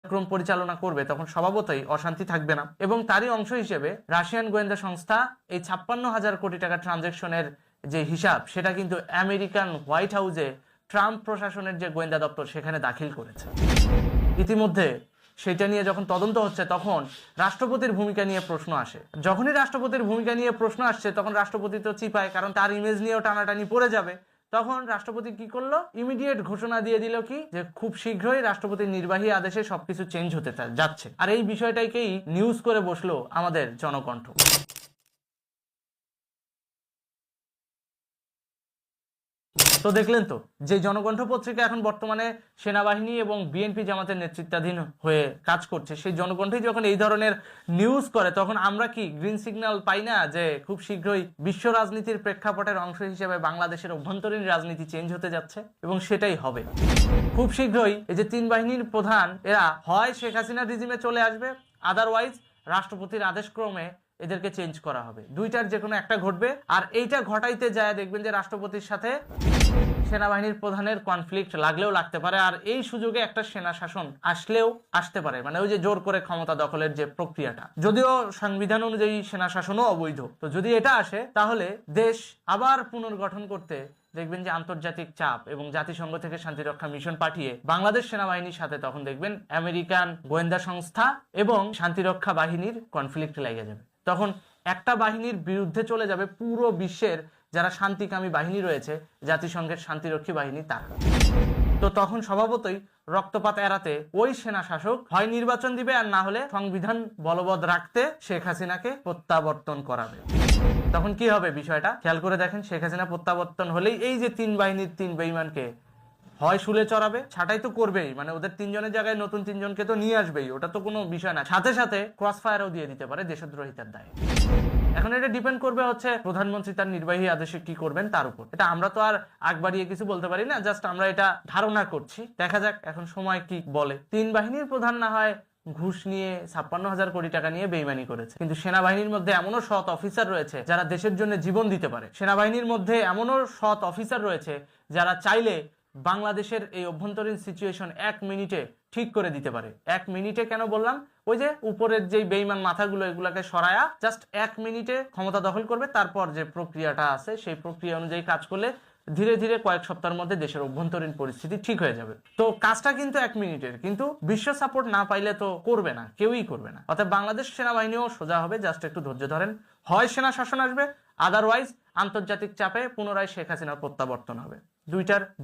কার্যক্রম পরিচালনা করবে তখন স্বভাবতই অশান্তি থাকবে না। এবং তারই অংশ হিসেবে রাশিয়ান গোয়েন্দা সংস্থা এই 56,000 কোটি টাকা ট্রানজেকশনের যে হিসাব সেটা কিন্তু আমেরিকান হোয়াইট হাউসে ট্রাম্প প্রশাসনের যে গোয়েন্দা দপ্তর সেখানে দাখিল করেছে। ইতিমধ্যে সেটা নিয়ে যখন তদন্ত হচ্ছে তখন রাষ্ট্রপতির ভূমিকা নিয়ে প্রশ্ন আসে। যখনই রাষ্ট্রপতির ভূমিকা নিয়ে প্রশ্ন আসছে তখন রাষ্ট্রপতি তো চিপায়, কারণ তার ইমেজ নিয়েও টানাটানি পড়ে যাবে। তখন রাষ্ট্রপতি কি করলো, ইমিডিয়েট ঘোষণা দিয়ে দিল কি যে খুব শীঘ্রই রাষ্ট্রপতির নির্বাহী আদেশে সবকিছু চেঞ্জ হতে যাচ্ছে। আর এই বিষয়টাকেই নিউজ করে বসলো আমাদের জনকণ্ঠ। তো দেখলেন তো, যে জনকণ্ঠ পত্রিকা এখন বর্তমানে সেনাবাহিনী এবং বিএনপি জামাতের নেতৃত্বাধীন হয়ে কাজ করছে, সেই জনকণ্ঠই যখন এই ধরনের নিউজ করে তখন আমরা কি গ্রিন সিগন্যাল পাই না যে খুব শীঘ্রই বিশ্ব রাজনীতির প্রেক্ষাপটের অংশ হিসেবে বাংলাদেশের অভ্যন্তরীণ রাজনীতি চেঞ্জ হতে যাচ্ছে এবং সেটাই হবে। খুব শীঘ্রই এই যে তিন বাহিনীর প্রধান এরা হয় শেখ হাসিনার রিজিমে চলে আসবে, আদারওয়াইজ রাষ্ট্রপতির আদেশক্রমে এদেরকে চেঞ্জ করা হবে। দুইটার যে কোনো একটা ঘটবে। আর এইটা ঘটাইতে যায় দেখবেন যে রাষ্ট্রপতির সাথে সেনাবাহিনীর প্রধানের কনফ্লিক্ট লাগলেও লাগতে পারে, আর এই সুযোগে একটা সেনা শাসন আসলেও আসতে পারে, মানে ওই যে জোর করে ক্ষমতা দখলের যে প্রক্রিয়াটা। যদিও সংবিধান অনুযায়ী সেনা শাসনও অবৈধ, তো যদি এটা আসে তাহলে দেশ আবার পুনর্গঠন করতে দেখবেন যে আন্তর্জাতিক চাপ এবং জাতিসংঘ থেকে শান্তিরক্ষা মিশন পাঠিয়ে বাংলাদেশ সেনাবাহিনীর সাথে তখন দেখবেন আমেরিকান গোয়েন্দা সংস্থা এবং শান্তিরক্ষা বাহিনীর কনফ্লিক্ট লেগে যাবে। তখন একটা বাহিনীর বিরুদ্ধে চলে যাবে পুরো বিশ্বের যারা শান্তিকামী বাহিনী রয়েছে, জাতিসংঘের শান্তিরক্ষী বাহিনী তারা। তো তখন স্বভাবতই রক্তপাত এড়াতে ওই সেনা শাসক হয় নির্বাচন দিবে, আর না হলে সংবিধান বলবৎ রাখতে শেখ হাসিনাকে প্রত্যাবর্তন করাবে। তখন কি হবে বিষয়টা খেয়াল করে দেখেন। শেখ হাসিনা প্রত্যাবর্তন হলেই এই যে তিন বাহিনীর তিন বেঈমানকে হয় শুলে চড়াবে, ছাঁটাই তো করবেই, মানে ওদের তিনজনের জায়গায় নতুন তিনজনকে তো নিয়ে আসবেই, ওটা তো কোনো বিষয় না। সাথে সাথে ক্রস ফায়ারও দিয়ে দিতে পারে দেশদ্রোহিতার দায়ে। এখন এটা ডিপেন্ড করবে হচ্ছে প্রধানমন্ত্রী তার নির্বাহী আদেশে কি করবেন তার উপর। এটা আমরা তো আর আগ বাড়িয়ে কিছু বলতে পারি না, জাস্ট আমরা এটা ধারণা করছি। দেখা যাক এখন সময় কি বলে। তিন বাহিনীর প্রধান না হয় ঘুষ নিয়ে 56,000 কোটি টাকা নিয়ে বেইমানি করেছে, কিন্তু সেনাবাহিনীর মধ্যে এমনও সৎ অফিসার রয়েছে যারা দেশের জন্য জীবন দিতে পারে। সেনাবাহিনীর মধ্যে এমনও সৎ অফিসার রয়েছে যারা চাইলে বাংলাদেশের এই অভ্যন্তরীণ সিচুয়েশন 1 মিনিটে ঠিক করে দিতে পারে। 1 মিনিটে কেন বললাম, ওই যে উপরের যেই বেঈমান মাথাগুলো এগুলাকে সরায়া জাস্ট 1 মিনিটে ক্ষমতা দখল করবে, তারপর যে প্রক্রিয়াটা আছে সেই প্রক্রিয়া অনুযায়ী কাজ করলে ধীরে ধীরে কয়েক সপ্তাহের মধ্যে দেশের অভ্যন্তরীণ পরিস্থিতি ঠিক হয়ে যাবে। তো কাজটা কিন্তু 1 মিনিটের, কিন্তু বিশ্ব সাপোর্ট না পাইলে তো করবে না, কেউই করবে না। অর্থাৎ বাংলাদেশ সেনাবাহিনীও সোজা হবে, জাস্ট একটু ধৈর্য ধরেন। হয় সেনা শাসন আসবে, আদারওয়াইজ আন্তর্জাতিক চাপে পুনরায় শেখ হাসিনার প্রত্যাবর্তন হবে। দুইটার যে